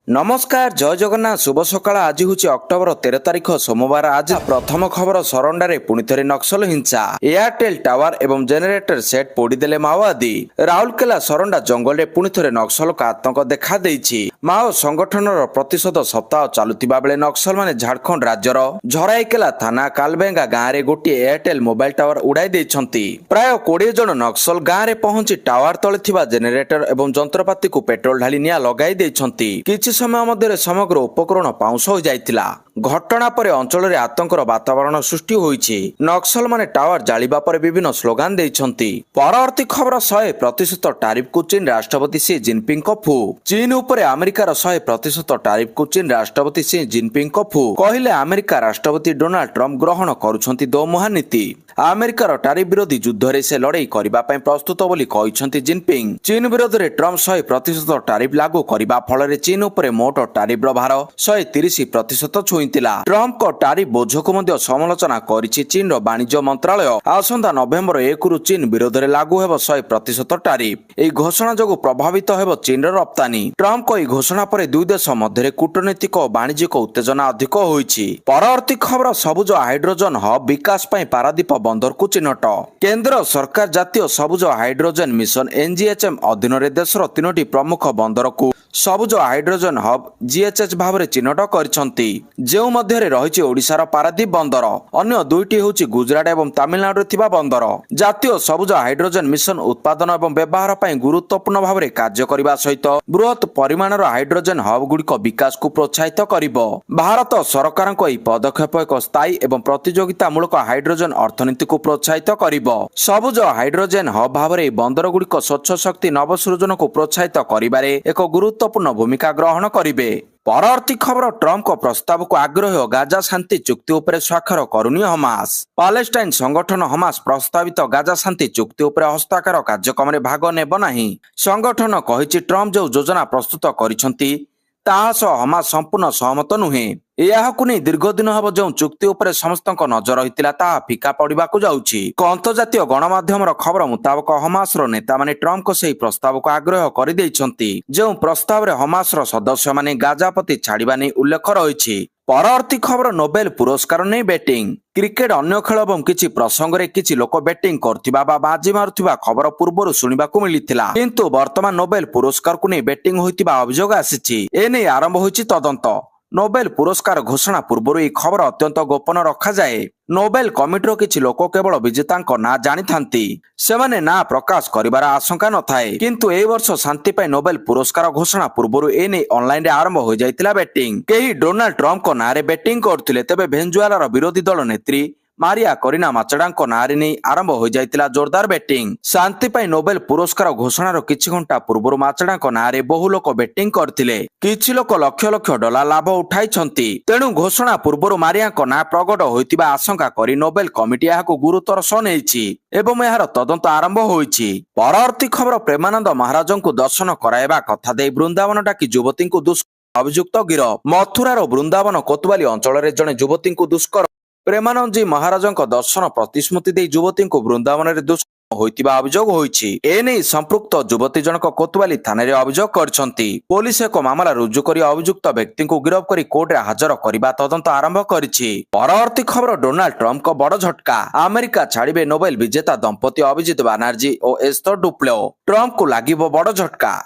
नमस्कार जय जगन्नाथ शुभ सकाळ आज हूँ अक्टोबर 13 तारिख सोमवार आज प्रथम खबर सरंडारे पुणी थे नक्सल हिंसा एयरटेल टावर एवं जेनेरेटर सेट पोड़ीदेले माओवादी राउरकेला सरंडा जंगल में पुणी थे नक्सल का आतंक देखा माओ संगठन प्रतिशोध सप्ताह चलुवा बेले नक्सल माने झारखंड राज्यर झराईकेला थाना कालबेंगा गाँव में गोटे एयरटेल मोबाइल टावर उड़ाई देइछंती प्राय 20 जन नक्सल गाँव में पहुंची टावर तले थिबा जेनेरेटर एवं जंत्रपाती को पेट्रोल ढाली निया लगाई देइछंती किछि समय मध्य समग्र उपकरण पाउंस हो जाइतिला घटना पर अंचल में आतंकर वातावरण सृष्टि होइछि नक्सल माने टावर जालिबा पर विभिन्न स्लोगान देइछंती परवर्ती खबर 100% टारिफ को चीन राष्ट्रपति सी जिनपिंग को फू चीन उपरे अमेरिकार 100% टारिफ को चीन राष्ट्रपति सी जिनपिंग को फू कहले अमेरिका राष्ट्रपति डोनाल्ड ट्रम्प ग्रहण करुछंती दो महानीति अमेरिकार टारिफ विरोधी युद्ध रे से लड़ाई करबा पय प्रस्तुत बोली कहिसंती जिनपिंग चीन विरोध रे ट्रम्प 100% टारिफ लागू करबा फल रे चीन उपरे मोट टारिफ भार 130% छुईंतिला ट्रम्प को टारिफ बोझ को मध्य समालोचना करिछि चीन रो वाणिज्य मंत्रालय आसंता नवेम्बर 1 रु चीन विरोध रे लागू हेबो 100% टारिफ एई घोषणा जगु प्रभावित हेबो चीन रो रप्तानी ट्रम्प को एई घोषणा पर दुई देश मध्य कूटनीतिक और वाणिज्यिक उत्तेजना अधिक होइछि परवर्ती खबर सबुज हाइड्रोजन हब विकास पय पारादीप बंदर को चिन्हट केंद्र सरकार जातीय सबुज हाइड्रोजन मिशन एनजीएचएम अधीन रे देशर 3टी प्रमुख बंदर को सबुज हाइड्रोजन हब जीएचएच भाव में चिन्हट करछंती जेउ मध्य रे रहिछि ओडिशार पारादीप बंदर अन्य दुईटी होछि गुजरात एवं तमिलनाडु थिबा बंदर जातीय सबुज हाइड्रोजन मिशन उत्पादन एवं व्यवहार पय गुरुत्वपूर्ण भाव में कार्य करबा सहित बृहत परिमाणर हाइड्रोजन हब गुड़िक विकास को प्रोत्साहित करिबो भारत सरकार एही पदक्षेप एक स्थायी एवं प्रतियोगितामूलक हाइड्रोजन अर्थनीति को प्रोत्साहित करिबो सबुज हाइड्रोजन हब भाव में बंदर गुड़िक स्वच्छ शक्ति नवसृजन को प्रोत्साहित करिबारे एक गुरुत्वपूर्ण भूमिका ग्रहण करिबे परवर्ती खबर ट्रम्प प्रस्ताव को आग्रह गाजा शांति चुक्ति उपरे स्वाक्षर करुनी हमास पालेस्टाइन संगठन हमास प्रस्तावित गाजा शांति चुक्ति उपरे हस्ताक्षर कार्यक्रम में भाग नेब नाही संगठन कहिछि ट्रम्प जो योजना प्रस्तुत करिसंती ताहा सह हमास संपूर्ण सहमत नुहे यहाकु नहीं दीर्घ दिन हम जो चुक्ति उपरे समस्त नजर रही फिका पड़ा जाउछि अंतर्जातीय गणमाध्यम खबर मुताबक हमास नेता माने ट्रम्प को सही प्रस्ताव को आग्रह कर जो प्रस्ताव रे हमास सदस्य माने गाजा प्रति छाड़िबा नहीं उल्लेख रही परवर्ती खबर नोबेल पुरस्कार नहीं बैटिंग क्रिकेट अन्य खेल और किसी प्रसंग रे किसी लोक बैटिंग करथिबा बा बाजी मारुथिबा खबर पूर्व शुणिबाकू मिलिथिला किंतु वर्तमान नोबेल पुरस्कार को नहीं बैटिंग होइतिबा अभियोग आसीछि एने आरंभ होइछि तदंत नोबेल पुरस्कार घोषणा पूर्व यह खबर अत्यंत गोपन रखा जाए नोबेल कमिटर किछि लोक केवल विजेता ना जानी थांती सेमाने ना प्रकाश करिवार आशंका न थाए किंतु ए वर्ष शांति पाई नोबेल पुरस्कार घोषणा पूर्व एने ऑनलाइन रे आरंभ हो जाइतिला बैटिंग केही डोनाल्ड ट्रम्प को नारे बैटिंग करथिले तेबे भेनेजुएलार विरोधी दल नेत्री मारिया करीना माचेडा नारे नहीं आरंभ हो जाइतिला जोरदार बैटिंग शांति पाई नोबेल पुरस्कार घोषणार किछि घंटा पूर्व माचेडा नारे बहु लोक बैटिंग करथिले किछि लोक लक्ष लक्ष डॉलर लाभ उठाइछंती तेणु घोषणा पूर्व मारिया ना प्रगट होइतिबा आशंका करी नोबेल कमिटी याको गुरुतर सह नेइछि एवं यार तदंत आरंभ होइछि परवर्ती खबर प्रेमानंद महाराजों को दर्शन कराइबा कथा दे वृंदावन डाकी युवती को दुष्कर अभियुक्त गिरफ मथुरार वृंदावन कोतवाली अंचल में जड़े युवती को दुष्कर प्रेमानंद जी महाराजों दर्शन प्रतिश्रुति दे युवती को वृंदावन में दुष्कर्म होइतिबा अभियोग होइछि एने संपृक्त युवती जनक कोतवाली थाना रे अभियोग करछंती पुलिस एक मामला रुजु करी अभियुक्त व्यक्ति को गिरफ करी कोर्ट रे हाजर करबा तदंत आरंभ करिछि परवर्ती खबर डोनाल्ड ट्रम्प को बड़ झटका अमेरिका छाड़िबे नोबेल विजेता दंपति अभिजीत बनर्जी और एस्थर डुप्लो ट्रम्प को लागिबो बड़ झटका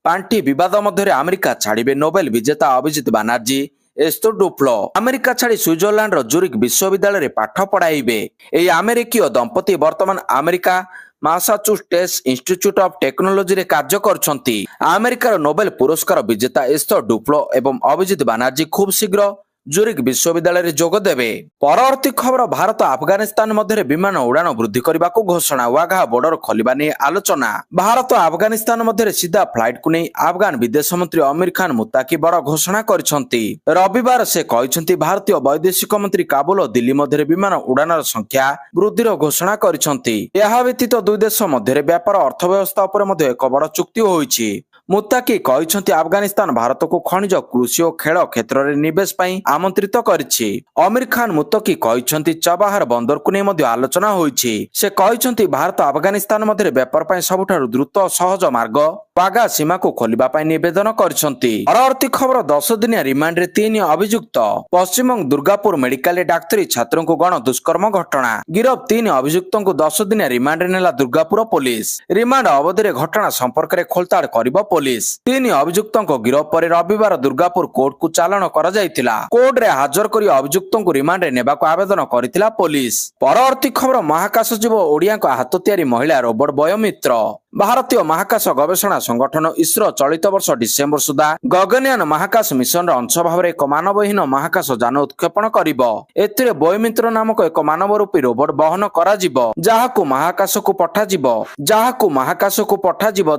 पांटी विवाद मध्य अमेरिका छाड़िबे नोबेल विजेता अभिजीत बनर्जी एस्थर डुप्लो अमेरिका छाड़ी स्विट्जरलैंड जूरिक विश्वविद्यालय रे पाठ पढ़ाइबे एई अमेरिकीय दंपति वर्तमान America Massachusetts institute of technology रे कार्य करछंती अमेरिकार नोबेल पुरस्कार विजेता एस्थर डुप्लो एवं अभिजीत बनर्जी खूब शीघ्र जूरिक विश्वविद्यालय रे जोग देबे परवर्ती खबर भारत अफगानिस्तान मध्य विमान उड़ान वृद्धि करने को घोषणा वाघा बॉर्डर खोलिबा नहीं आलोचना भारत अफगानिस्तान मध्य सीधा फ्लाइट को नहीं अफगान विदेश मंत्री आमिर खान मुत्ताकी बड़ घोषणा करछंती रविवार से कहछंती भारतीय वैदेशिक मंत्री काबुल और दिल्ली मध्य विमान उड़ान संख्या वृद्धि घोषणा करछंती यह व्यतीत दुई देश मध्य व्यापार अर्थव्यवस्था उपर मध्य एक बड़ चुक्ति होइछि ମୁତ୍ତାକି କହିଛନ୍ତି ଆଫଗାନିସ୍ତାନ ଭାରତକୁ ଖଣିଜ କୃଷି ଓ ଖେଳ କ୍ଷେତ୍ରରେ ନିବେଶ ପାଇଁ ଆମନ୍ତ୍ରିତ କରିଛି। ଅମିର ଖାନ ମୁତ୍ତାକି କହିଛନ୍ତି ଚବାହାର ବନ୍ଦରକୁ ନେଇ ମଧ୍ୟ ଆଲୋଚନା ହୋଇଛି। ସେ କହିଛନ୍ତି ଭାରତ ଆଫଗାନିସ୍ତାନ ମଧ୍ୟରେ ବେପାର ପାଇଁ ସବୁଠାରୁ ଦ୍ରୁତ ଓ ସହଜ ମାର୍ଗ ବାଗା ସୀମାକୁ ଖୋଲିବା ପାଇଁ ନିବେଦନ କରିଛନ୍ତି। ପରବର୍ତ୍ତୀ ଖବର 10 ଦିନିଆ ରିମାଣ୍ଡରେ 3 ଅଭିଯୁକ୍ତ। ପଶ୍ଚିମବଙ୍ଗ ଦୁର୍ଗାପୁର ମେଡିକାଲରେ ଡାକ୍ତରୀ ଛାତ୍ରଙ୍କୁ ଗଣ ଦୁଷ୍କର୍ମ ଘଟଣା। ଗିରଫ 3 ଅଭିଯୁକ୍ତଙ୍କୁ 10 ଦିନିଆ ରିମାଣ୍ଡରେ ନେଲା ଦୁର୍ଗାପୁର ପୋଲିସ। ରିମାଣ୍ଡ ଅବଧିରେ ଘଟଣା ସମ୍ପର୍କରେ ଖୋଳତାଡ଼ କରିବ ପୋଲିସ। 3 ଅଭିଯୁକ୍ତଙ୍କ ଗିରଫ ପରେ ରବିବାର ଦୁର୍ଗାପୁର କୋର୍ଟକୁ ଚାଲାଣ କରାଯାଇଥିଲା। କୋର୍ଟରେ ହାଜର କରି ଅଭିଯୁକ୍ତଙ୍କୁ ରିମାଣ୍ଡରେ ନେବାକୁ ଆବେଦନ କରିଥିଲା ପୋଲିସ। ପରବର୍ତ୍ତୀ ଖବର ମହାକାଶ ଜୀବ ଓଡ଼ିଆଙ୍କ ହାତ ତିଆରି ମହିଳା ରୋବଟ ବୟୋମିତ୍ର। ଭାରତୀୟ ମହାକାଶ ଗବେଷଣା ସଂଗଠନ ଇସ୍ରୋ ଚଳିତ ବର୍ଷ ଡିସେମ୍ବର ସୁଦ୍ଧା ଗଗନୟାନ ମହାକାଶ ମିଶନର ଅଂଶ ଭାବରେ ଏକ ମାନବହୀନ ମହାକାଶ ଯାନ ଉତ୍କ୍ଷେପଣ କରିବ। ଏଥିରେ ବୟୋମିତ୍ର ନାମକ ଏକ ମାନବ ରୂପୀ ରୋବଟ ବହନ କରାଯିବ, ଯାହାକୁ ମହାକାଶକୁ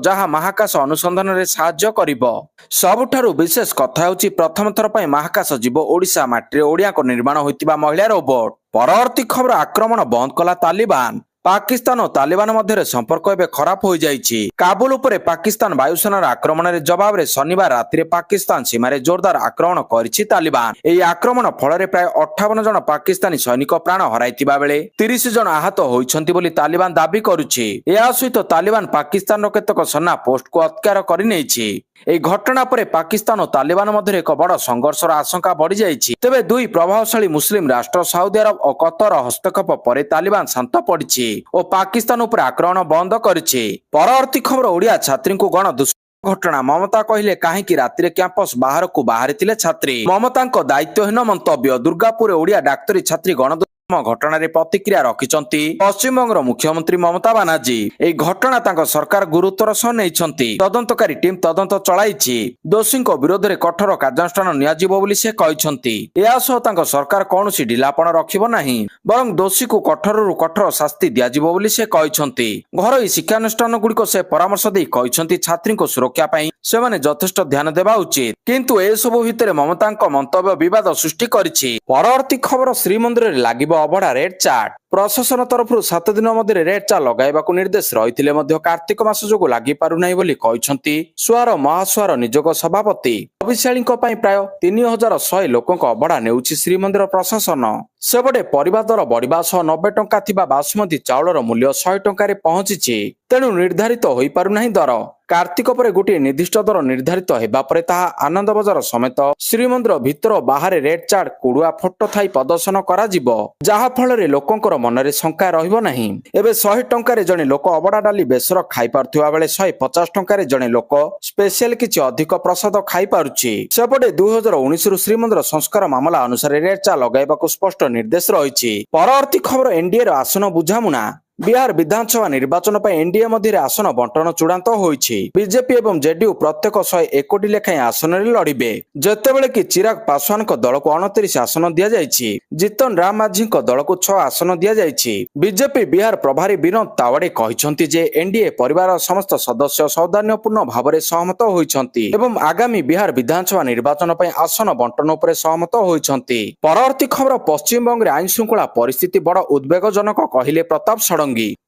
ଯାହା ମହାକାଶ ଅନୁସନ୍ଧାନରେ ସାହାଯ୍ୟ କରିବ। ସବୁଠାରୁ ବିଶେଷ କଥା ହେଉଛି ପ୍ରଥମ ଥର ପାଇଁ ମହାକାଶ ଜୀବ ଓଡ଼ିଶା ମାଟିରେ ଓଡ଼ିଆଙ୍କ ନିର୍ମାଣ ହୋଇଥିବା ମହିଳା ରୋବଟ। ପରବର୍ତ୍ତୀ ଖବର ଆକ୍ରମଣ ବନ୍ଦ କଲା ତାଲିବାନ। ପାକିସ୍ତାନ ଓ ତାଲିବାନ ମଧ୍ୟରେ ସମ୍ପର୍କ ଏବେ ଖରାପ ହୋଇଯାଇଛି। କାବୁଲ ଉପରେ ପାକିସ୍ତାନ ବାୟୁସେନାର ଆକ୍ରମଣରେ ଜବାବରେ ଶନିବାର ରାତିରେ ପାକିସ୍ତାନ ସୀମାରେ ଜୋରଦାର ଆକ୍ରମଣ କରିଛି ତାଲିବାନ। ଏହି ଆକ୍ରମଣ ଫଳରେ ପ୍ରାୟ 58 ଜଣ ପାକିସ୍ତାନୀ ସୈନିକ ପ୍ରାଣ ହରାଇଥିବା ବେଳେ 30 ଜଣ ଆହତ ହୋଇଛନ୍ତି ବୋଲି ତାଲିବାନ ଦାବି କରୁଛି। ଏହା ସହିତ ତାଲିବାନ ପାକିସ୍ତାନର କେତେକ ସେନା ପୋଷ୍ଟକୁ ଅକ୍ତିଆର କରିନେଇଛି। ଏହି ଘଟଣା ପରେ ପାକିସ୍ତାନ ଓ ତାଲିବାନ ମଧ୍ୟରେ ଏକ ବଡ଼ ସଂଘର୍ଷର ଆଶଙ୍କା ବଢିଯାଇଛି। ତେବେ ଦୁଇ ପ୍ରଭାବଶାଳୀ ମୁସଲିମ ରାଷ୍ଟ୍ର ସାଉଦି ଆରବ ଓ କତର ହସ୍ତକ୍ଷେପ ପରେ ତାଲିବାନ ଶାନ୍ତ ପଡ଼ିଛି ଓ ପାକିସ୍ତାନ ଉପରେ ଆକ୍ରମଣ ବନ୍ଦ କରିଛି। ପରବର୍ତ୍ତୀ ଖବର ଓଡ଼ିଆ ଛାତ୍ରୀଙ୍କୁ ଗଣ ଘଟଣା। ମମତା କହିଲେ କାହିଁକି ରାତିରେ କ୍ୟାମ୍ପସ ବାହାରକୁ ବାହାରିଥିଲେ ଛାତ୍ରୀ। ମମତାଙ୍କ ଦାୟିତ୍ୱହୀନ ମନ୍ତବ୍ୟ। ଦୁର୍ଗାପୁରରେ ଓଡ଼ିଆ ଡାକ୍ତରୀ ଛାତ୍ରୀ ଗଣ ଘଟଣାରେ ପ୍ରତିକ୍ରିୟା ରଖିଛନ୍ତି ପଶ୍ଚିମବଙ୍ଗର ମୁଖ୍ୟମନ୍ତ୍ରୀ ମମତା ବାନାର୍ଜୀ। ଏହି ଘଟଣା ତାଙ୍କ ସରକାର ଗୁରୁତ୍ୱର ସହ ନେଇଛନ୍ତି। ତଦନ୍ତକାରୀ ଟିମ୍ ତଦନ୍ତ ଚଳାଇଛି। ଦୋଷୀଙ୍କ ବିରୋଧରେ କଠୋର କାର୍ଯ୍ୟାନୁଷ୍ଠାନ ନିଆଯିବ ବୋଲି ସେ କହିଛନ୍ତି। ଏହା ସହ ତାଙ୍କ ସରକାର କୌଣସି ଢିଲାପଣ ରଖିବ ନାହିଁ, ବରଂ ଦୋଷୀକୁ କଠୋରରୁ କଠୋର ଶାସ୍ତି ଦିଆଯିବ ବୋଲି ସେ କହିଛନ୍ତି। ଘରୋଇ ଶିକ୍ଷାନୁଷ୍ଠାନଗୁଡ଼ିକ ସେ ପରାମର୍ଶ ଦେଇ କହିଛନ୍ତି ଛାତ୍ରୀଙ୍କ ସୁରକ୍ଷା ପାଇଁ ସେମାନେ ଯଥେଷ୍ଟ ଧ୍ୟାନ ଦେବା ଉଚିତ। କିନ୍ତୁ ଏସବୁ ଭିତରେ ମମତାଙ୍କ ମନ୍ତବ୍ୟ ବିବାଦ ସୃଷ୍ଟି କରିଛି। ପରବର୍ତ୍ତୀ ଖବର ଶ୍ରୀମନ୍ଦିରରେ ଲାଗିବ ଅବଢା ରେଡ୍ ଚାର୍ଟ। ପ୍ରଶାସନ ତରଫରୁ 7 ଦିନ ମଧ୍ୟରେ ରେଡ୍ ଚାର୍ଟ ଲଗାଇବାକୁ ନିର୍ଦ୍ଦେଶ ରହିଥିଲେ ମଧ୍ୟ କାର୍ତ୍ତିକ ମାସ ଯୋଗୁଁ ଲାଗିପାରୁନାହିଁ ବୋଲି କହିଛନ୍ତି ସୁଆର ମହାସୁଆର ନିଯୋଗ ସଭାପତି। ହବିଷ୍ୟାଳୀଙ୍କ ପାଇଁ ପ୍ରାୟ 3100 ଲୋକଙ୍କ ଅବଢା ନେଉଛି ଶ୍ରୀମନ୍ଦିର ପ୍ରଶାସନ। ସେପଟେ ପରିବା ଦର ବଢିବା ସହ 90 ଟଙ୍କା ଥିବା ବାସୁମତୀ ଚାଉଳର ମୂଲ୍ୟ 100 ଟଙ୍କାରେ ପହଞ୍ଚିଛି। ତେଣୁ ନିର୍ଦ୍ଧାରିତ ହୋଇପାରୁନାହିଁ ଦର। କାର୍ତ୍ତିକ ପରେ ଗୋଟିଏ ନିର୍ଦ୍ଦିଷ୍ଟ ଦର ନିର୍ଦ୍ଧାରିତ ହେବା ପରେ ତାହା ଆନନ୍ଦ ବଜାର ସମେତ ଶ୍ରୀମନ୍ଦିର ଭିତର ଓ ବାହାରେ ରେଡ୍ ଚାର୍ଟ କୁଡୁଆ ଫଟୋ ଥାଇ ପ୍ରଦର୍ଶନ କରାଯିବ, ଯାହା ଫଳରେ ଲୋକଙ୍କର ମନରେ ଶଙ୍କା ରହିବ ନାହିଁ। ଏବେ 100 ଟଙ୍କାରେ ଜଣେ ଲୋକ ଅବଢା ଡାଲି ବେସର ଖାଇପାରୁଥିବା ବେଳେ 150 ଟଙ୍କାରେ ଜଣେ ଲୋକ ସ୍ପେଶାଲ କିଛି ଅଧିକ ପ୍ରସାଦ ଖାଇପାରୁଛି। ସେପଟେ 2019ରୁ ଶ୍ରୀମନ୍ଦିର ସଂସ୍କାର ମାମଲା ଅନୁସାରେ ରେଡ୍ ଚାର୍ଟ ଲଗାଇବାକୁ ସ୍ପଷ୍ଟ ନିର୍ଦ୍ଦେଶ ରହିଛି। ପରବର୍ତ୍ତୀ ଖବର ଏନଡିଏର ଆସନ ବୁଝାମୁଣା। ବିହାର ବିଧାନସଭା ନିର୍ବାଚନ ପାଇଁ ଏନଡିଏ ମଧ୍ୟରେ ଆସନ ବଣ୍ଟନ ଚୂଡାନ୍ତ ହୋଇଛି। ବିଜେପି ଏବଂ ଜେଡିୟୁ ପ୍ରତ୍ୟେକ 101ଟି ଲେଖାଏଁ ଆସନରେ ଲଢିବେ, ଯେତେବେଳେ କି ଚିରାଗ ପାସୱାନଙ୍କ ଦଳକୁ 29 ଆସନ ଦିଆଯାଇଛି। ଜିତନ ରାମ ମାଝୀଙ୍କ ଦଳକୁ 6 ଆସନ ଦିଆଯାଇଛି। ବିଜେପି ବିହାର ପ୍ରଭାରୀ ବିନୋଦ ତାୱଡେ କହିଛନ୍ତି ଯେ ଏନଡିଏ ପରିବାରର ସମସ୍ତ ସଦସ୍ୟ ସୌଜନ୍ୟପୂର୍ଣ୍ଣ ଭାବରେ ସହମତ ହୋଇଛନ୍ତି ଏବଂ ଆଗାମୀ ବିହାର ବିଧାନସଭା ନିର୍ବାଚନ ପାଇଁ ଆସନ ବଣ୍ଟନ ଉପରେ ସହମତ ହୋଇଛନ୍ତି। ପରବର୍ତ୍ତୀ ଖବର ପଶ୍ଚିମବଙ୍ଗରେ ଆଇନ ଶୃଙ୍ଖଳା ପରିସ୍ଥିତି ବଡ଼ ଉଦ୍ବେଗଜନକ କହିଲେ ପ୍ରତାପ ଷଡଙ୍ଗୀ।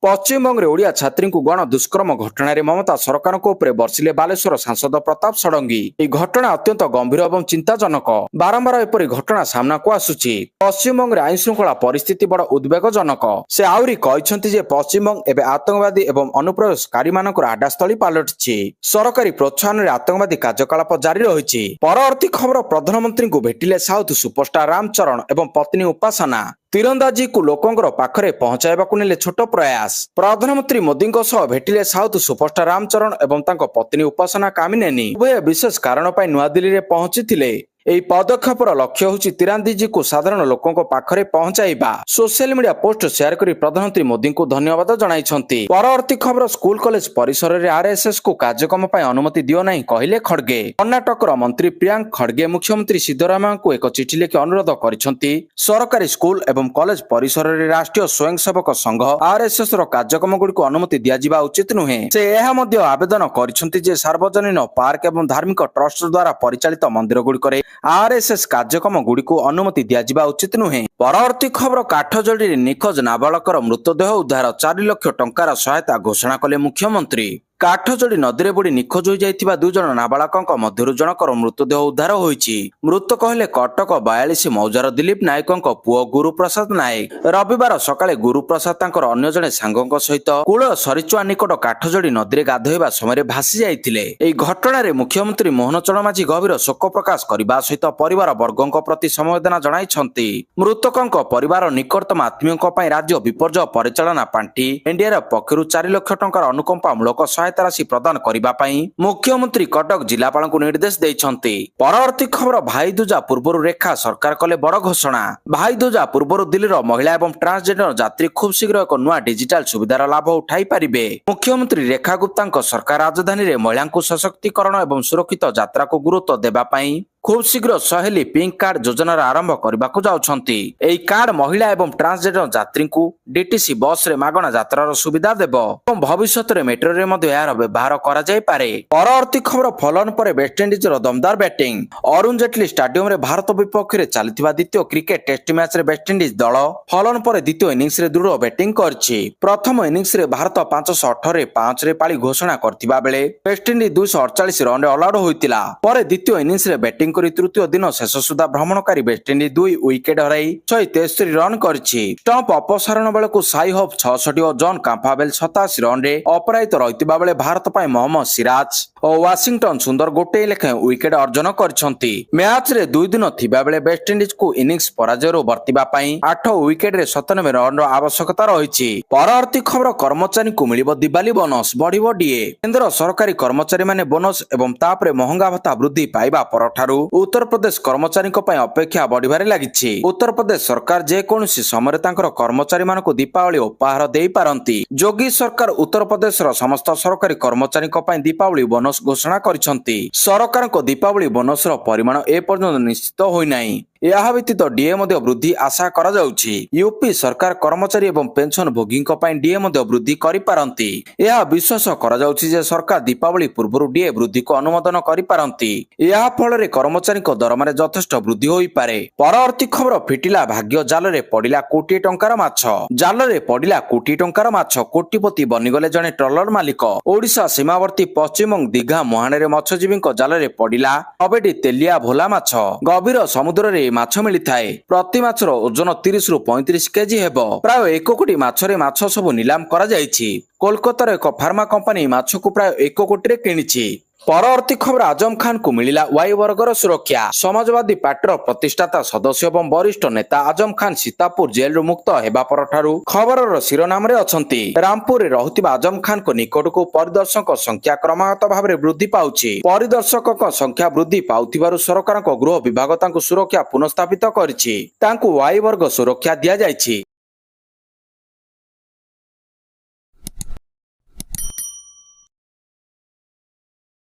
ପଶ୍ଚିମବଙ୍ଗରେ ଓଡ଼ିଆ ଛାତ୍ରୀଙ୍କୁ ଗଣ ଦୁଷ୍କର୍ମ ଘଟଣାରେ ମମତା ସରକାରଙ୍କ ଉପରେ ବର୍ଷିଲେ ବାଲେଶ୍ୱର ସାଂସଦ ପ୍ରତାପ ଷଡଙ୍ଗୀ। ଏହି ଘଟଣା ଅତ୍ୟନ୍ତ ଗମ୍ଭୀର ଏବଂ ଚିନ୍ତାଜନକ। ବାରମ୍ବାର ଏପରି ଘଟଣା ସାମ୍ନାକୁ ଆସୁଛି। ପଶ୍ଚିମବଙ୍ଗରେ ଆଇନ ଶୃଙ୍ଖଳା ପରିସ୍ଥିତି ବଡ଼ ଉଦ୍ବେଗଜନକ। ସେ ଆହୁରି କହିଛନ୍ତି ଯେ ପଶ୍ଚିମବଙ୍ଗ ଏବେ ଆତଙ୍କବାଦୀ ଏବଂ ଅନୁପ୍ରବେଶକାରୀମାନଙ୍କର ଆଡ୍ଡାସ୍ଥଳୀ ପାଲଟିଛି। ସରକାରୀ ପ୍ରୋତ୍ସାହନରେ ଆତଙ୍କବାଦୀ କାର୍ଯ୍ୟକଳାପ ଜାରି ରହିଛି। ପରବର୍ତ୍ତୀ ଖବର ପ୍ରଧାନମନ୍ତ୍ରୀଙ୍କୁ ଭେଟିଲେ ସାଉଥ ସୁପରଷ୍ଟାର ରାମଚରଣ ଏବଂ ପତ୍ନୀ ଉପାସନା। ତୀରନ୍ଦାଜୀକୁ ଲୋକଙ୍କର ପାଖରେ ପହଞ୍ଚାଇବାକୁ ନେଲେ ଛୋଟ ପ୍ରୟାସ। ପ୍ରଧାନମନ୍ତ୍ରୀ ମୋଦିଙ୍କ ସହ ଭେଟିଲେ ସାଉଥ ସୁପରଷ୍ଟାର ରାମଚରଣ ଏବଂ ତାଙ୍କ ପତ୍ନୀ ଉପାସନା କାମିନେନି। ଉଭୟ ବିଶେଷ କାରଣ ପାଇଁ ନୂଆଦିଲ୍ଲୀରେ ପହଞ୍ଚିଥିଲେ। ଏହି ପଦକ୍ଷେପର ଲକ୍ଷ୍ୟ ହେଉଛି ତୀରନ୍ଦାଜୀକୁ ସାଧାରଣ ଲୋକଙ୍କ ପାଖରେ ପହଞ୍ଚାଇବା। ସୋସିଆଲ ମିଡିଆ ପୋଷ୍ଟ ସେୟାର କରି ପ୍ରଧାନମନ୍ତ୍ରୀ ମୋଦିଙ୍କୁ ଧନ୍ୟବାଦ ଜଣାଇଛନ୍ତି। ପରବର୍ତ୍ତୀ ଖବର ସ୍କୁଲ କଲେଜ ପରିସରରେ ଆରଏସଏସକୁ କାର୍ଯ୍ୟକ୍ରମ ପାଇଁ ଅନୁମତି ଦିଅ ନାହିଁ କହିଲେ ଖଡଗେ। କର୍ଣ୍ଣାଟକର ମନ୍ତ୍ରୀ ପ୍ରିୟାଙ୍କ ଖଡଗେ ମୁଖ୍ୟମନ୍ତ୍ରୀ ସିଦ୍ଧରାମୟଙ୍କୁ ଏକ ଚିଠି ଲେଖି ଅନୁରୋଧ କରିଛନ୍ତି ସରକାରୀ ସ୍କୁଲ ଏବଂ କଲେଜ ପରିସରରେ ରାଷ୍ଟ୍ରୀୟ ସ୍ୱୟଂସେବକ ସଂଘ ଆରଏସଏସର କାର୍ଯ୍ୟକ୍ରମଗୁଡ଼ିକୁ ଅନୁମତି ଦିଆଯିବା ଉଚିତ ନୁହେଁ। ସେ ଏହା ମଧ୍ୟ ଆବେଦନ କରିଛନ୍ତି ଯେ ସାର୍ବଜନୀନ ପାର୍କ ଏବଂ ଧାର୍ମିକ ଟ୍ରଷ୍ଟ ଦ୍ୱାରା ପରିଚାଳିତ ମନ୍ଦିରଗୁଡ଼ିକରେ ଆରଏସଏସ କାର୍ଯ୍ୟକ୍ରମ ଗୁଡ଼ିକୁ ଅନୁମତି ଦିଆଯିବା ଉଚିତ ନୁହେଁ। ପରବର୍ତ୍ତୀ ଖବର କାଠଯୋଡିରେ ନିଖୋଜ ନାବାଳକର ମୃତଦେହ ଉଦ୍ଧାର 4 ଲକ୍ଷ ଟଙ୍କାର ସହାୟତା ଘୋଷଣା କଲେ ମୁଖ୍ୟମନ୍ତ୍ରୀ। କାଠଯୋଡି ନଦୀରେ ବୁଡି ନିଖୋଜ ହୋଇଯାଇଥିବା 2 ଜଣ ନାବାଳକଙ୍କ ମଧ୍ୟରୁ ଜଣଙ୍କର ମୃତଦେହ ଉଦ୍ଧାର ହୋଇଛି। ମୃତକ ହେଲେ କଟକ 42 ମୌଜାର ଦିଲ୍ଲୀପ ନାୟକଙ୍କ ପୁଅ ଗୁରୁପ୍ରସାଦ ନାୟକ। ରବିବାର ସକାଳେ ଗୁରୁପ୍ରସାଦ ତାଙ୍କର ଅନ୍ୟ ଜଣେ ସାଙ୍ଗଙ୍କ ସହିତ କୂଳ ସରିଚୁଆ ନିକଟ କାଠଯୋଡି ନଦୀରେ ଗାଧୋଇବା ସମୟରେ ଭାସି ଯାଇଥିଲେ। ଏହି ଘଟଣାରେ ମୁଖ୍ୟମନ୍ତ୍ରୀ ମୋହନ ଚରଣ ମାଝୀ ଗଭୀର ଶୋକ ପ୍ରକାଶ କରିବା ସହିତ ପରିବାର ବର୍ଗଙ୍କ ପ୍ରତି ସମବେଦନା ଜଣାଇଛନ୍ତି। ମୃତକଙ୍କ ପରିବାର ନିକଟତମ ଆତ୍ମୀୟଙ୍କ ପାଇଁ ରାଜ୍ୟ ବିପର୍ଯ୍ୟୟ ପରିଚାଳନା ପାଣ୍ଠି ଏନଡିଆରଏଫ ପକ୍ଷରୁ 4 ଲକ୍ଷ ଟଙ୍କାର ଅନୁକମ୍ପା ମୂଳକ ସହାୟତା ରାଶି ପ୍ରଦାନ କରିବା ପାଇଁ ମୁଖ୍ୟମନ୍ତ୍ରୀ କଟକ ଜିଲ୍ଲାପାଳଙ୍କୁ ନିର୍ଦ୍ଦେଶ ଦେଇଛନ୍ତି। ପରବର୍ତ୍ତୀ ଖବର ଭାଇଦୁଜା ପୂର୍ବରୁ ରେଖା ସରକାର କଲେ ବଡ ଘୋଷଣା। ଭାଇଦୁଜା ପୂର୍ବରୁ ଦିଲ୍ଲୀର ମହିଳା ଏବଂ ଟ୍ରାନ୍ସଜେଣ୍ଡର ଯାତ୍ରୀ ଖୁବ୍ ଶୀଘ୍ର ଏକ ନୂଆ ଡିଜିଟାଲ ସୁବିଧାର ଲାଭ ଉଠାଇ ପାରିବେ। ମୁଖ୍ୟମନ୍ତ୍ରୀ ରେଖା ଗୁପ୍ତାଙ୍କ ସରକାର ରାଜଧାନୀରେ ମହିଳାଙ୍କୁ ସଶକ୍ତିକରଣ ଏବଂ ସୁରକ୍ଷିତ ଯାତ୍ରାକୁ ଗୁରୁତ୍ୱ ଦେବା ପାଇଁ ଖୁବ୍ ଶୀଘ୍ର ସହେଲି ପିଙ୍କ କାର୍ଡ ଯୋଜନାର ଆରମ୍ଭ କରିବାକୁ ଯାଉଛନ୍ତି। ଏହି କାର୍ଡ ମହିଳା ଏବଂ ଟ୍ରାନ୍ସଜେଣ୍ଡର ଯାତ୍ରୀଙ୍କୁ ଡିଟିସି ବସରେ ମାଗଣା ଯାତ୍ରାର ସୁବିଧା ଦେବ ଏବଂ ଭବିଷ୍ୟତରେ ମେଟ୍ରୋରେ ମଧ୍ୟ ଏହାର ବ୍ୟବହାର କରାଯାଇପାରେ। ପରବର୍ତ୍ତୀ ଖବର ଫଲୋଅନ୍ ପରେ ୱେଷ୍ଟଇଣ୍ଡିଜର ଦମଦାର ବ୍ୟାଟିଂ। ଅରୁଣ ଜେଟଲୀ ଷ୍ଟାଡିୟମରେ ଭାରତ ବିପକ୍ଷରେ ଚାଲିଥିବା ଦ୍ୱିତୀୟ କ୍ରିକେଟ ଟେଷ୍ଟ ମ୍ୟାଚରେ ୱେଷ୍ଟଇଣ୍ଡିଜ ଦଳ ଫଲୋଅନ୍ ପରେ ଦ୍ୱିତୀୟ ଇନିଂସରେ ଦୃଢ ବ୍ୟାଟିଂ କରିଛି। ପ୍ରଥମ ଇନିଂସରେ ଭାରତ 518ରେ 5ରେ ପାଳି ଘୋଷଣା କରିଥିବା ବେଳେ ୱେଷ୍ଟଇଣ୍ଡିଜ 248 ରନରେ ଅଲଆଉଟ ହୋଇଥିଲା। ପରେ ଦ୍ୱିତୀୟ ଇନିଂସରେ ବ୍ୟାଟିଂ କରି ତୃତୀୟ ଦିନ ଶେଷ ସୁଦ୍ଧା ଭ୍ରମଣକାରୀ ୱେଷ୍ଟଇଣ୍ଡିଜ 2 ୱିକେଟ ହରାଇ 163 ରନ କରିଛି। ଷ୍ଟମ୍ପ ଅପସାରଣ ବେଳକୁ ସାଇ ହୋପ 66 ଓ ଜନ୍ କାମ୍ପାବେଲ 87 ରନରେ ଅପରାଜିତ ରହିଥିବା ବେଳେ ଭାରତ ପାଇଁ ମହମ୍ମଦ ସିରାଜ ଓ ୱାଶିଂଟନ ସୁନ୍ଦର ଗୋଟିଏ ଲେଖାଏଁ ୱିକେଟ ଅର୍ଜନ କରିଛନ୍ତି। ମ୍ୟାଚରେ 2 ଦିନ ଥିବା ବେଳେ ୱେଷ୍ଟଇଣ୍ଡିଜକୁ ଇନିଂସ ପରାଜୟରୁ ବର୍ତ୍ତିବା ପାଇଁ 8 ୱିକେଟରେ 97 ରନର ଆବଶ୍ୟକତା ରହିଛି। ପରବର୍ତ୍ତୀ ଖବର କର୍ମଚାରୀଙ୍କୁ ମିଳିବ ଦିବାଲି ବୋନସ, ବଢିବ ଡିଏ। କେନ୍ଦ୍ର ସରକାରୀ କର୍ମଚାରୀମାନେ ବୋନସ ଏବଂ ତାପରେ ମହଙ୍ଗା ଭତ୍ତା ବୃଦ୍ଧି ପାଇବା ପରଠାରୁ ଉତ୍ତରପ୍ରଦେଶ କର୍ମଚାରୀଙ୍କ ପାଇଁ ଅପେକ୍ଷା ବଢିବାରେ ଲାଗିଛି। ଉତ୍ତରପ୍ରଦେଶ ସରକାର ଯେକୌଣସି ସମୟରେ ତାଙ୍କର କର୍ମଚାରୀମାନଙ୍କୁ ଦୀପାବଳି ଉପହାର ଦେଇପାରନ୍ତି। ଯୋଗୀ ସରକାର ଉତ୍ତରପ୍ରଦେଶର ସମସ୍ତ ସରକାରୀ କର୍ମଚାରୀଙ୍କ ପାଇଁ ଦୀପାବଳି ବୋନସ ଘୋଷଣା କରିଛନ୍ତି। ସରକାରଙ୍କ ଦୀପାବଳି ବୋନସର ପରିମାଣ ଏପର୍ଯ୍ୟନ୍ତ ନିଶ୍ଚିତ ହୋଇନାହିଁ। ଏହା ବ୍ୟତୀତ ଡିଏ ମଧ୍ୟ ବୃଦ୍ଧି ଆଶା କରାଯାଉଛି। ୟୁପି ସରକାର କର୍ମଚାରୀ ଏବଂ ପେନସନ ଭୋଗୀଙ୍କ ପାଇଁ ଡିଏ ମଧ୍ୟ ବୃଦ୍ଧି କରିପାରନ୍ତି। ଏହା ବିଶ୍ୱାସ କରାଯାଉଛି ଯେ ସରକାର ଦୀପାବଳି ପୂର୍ବରୁ ଡିଏ ବୃଦ୍ଧିକୁ ଅନୁମୋଦନ କରିପାରନ୍ତି। ଏହା ଫଳରେ କର୍ମଚାରୀଙ୍କ ଦରମାରେ ଯଥେଷ୍ଟ ବୃଦ୍ଧି ହୋଇପାରେ। ପରବର୍ତ୍ତୀ ଖବର ଫିଟିଲା ଭାଗ୍ୟ, ଜାଲରେ ପଡିଲା କୋଟିଏ ଟଙ୍କାର ମାଛ। ଜାଲରେ ପଡିଲା କୋଟିଏ ଟଙ୍କାର ମାଛ। କୋଟିପତି ବନିଗଲେ ଜଣେ ଟ୍ରଲର ମାଲିକ। ଓଡ଼ିଶା ସୀମାବର୍ତ୍ତୀ ପଶ୍ଚିମବଙ୍ଗ ଦୀଘା ମୁହାଣରେ ମତ୍ସ୍ୟଜୀବୀଙ୍କ ଜାଲରେ ପଡିଲା 9ଟି ତେଲିଆ ଭୋଲା ମାଛ। ଗଭୀର ସମୁଦ୍ରରେ ମାଛ ମିଳିଥାଏ। ପ୍ରତି ମାଛର ଓଜନ 30 ରୁ 35 କେଜି ହେବ। ପ୍ରାୟ 1 କୋଟି ମାଛରେ ମାଛ ସବୁ ନିଲାମ କରାଯାଇଛି। କୋଲକାତାର ଏକ ଫାର୍ମା କମ୍ପାନୀ ମାଛକୁ ପ୍ରାୟ 1 କୋଟିରେ କିଣିଛି। ପରବର୍ତ୍ତୀ ଖବର ଆଜମ ଖାନଙ୍କୁ ମିଳିଲା ୱାଇ ବର୍ଗର ସୁରକ୍ଷା। ସମାଜବାଦୀ ପାର୍ଟିର ପ୍ରତିଷ୍ଠାତା ସଦସ୍ୟ ଏବଂ ବରିଷ୍ଠ ନେତା ଆଜମ ଖାନ ସୀତାପୁର ଜେଲରୁ ମୁକ୍ତ ହେବା ପରଠାରୁ ଖବରର ଶିରୋନାମରେ ଅଛନ୍ତି। ରାମପୁରରେ ରହୁଥିବା ଆଜମ ଖାନଙ୍କ ନିକଟକୁ ପରିଦର୍ଶକଙ୍କ ସଂଖ୍ୟା କ୍ରମାଗତ ଭାବରେ ବୃଦ୍ଧି ପାଉଛି। ପରିଦର୍ଶକଙ୍କ ସଂଖ୍ୟା ବୃଦ୍ଧି ପାଉଥିବାରୁ ସରକାରଙ୍କ ଗୃହ ବିଭାଗ ତାଙ୍କୁ ସୁରକ୍ଷା ପୁନଃସ୍ଥାପିତ କରିଛି। ତାଙ୍କୁ ୱାଇ ବର୍ଗ ସୁରକ୍ଷା ଦିଆଯାଇଛି।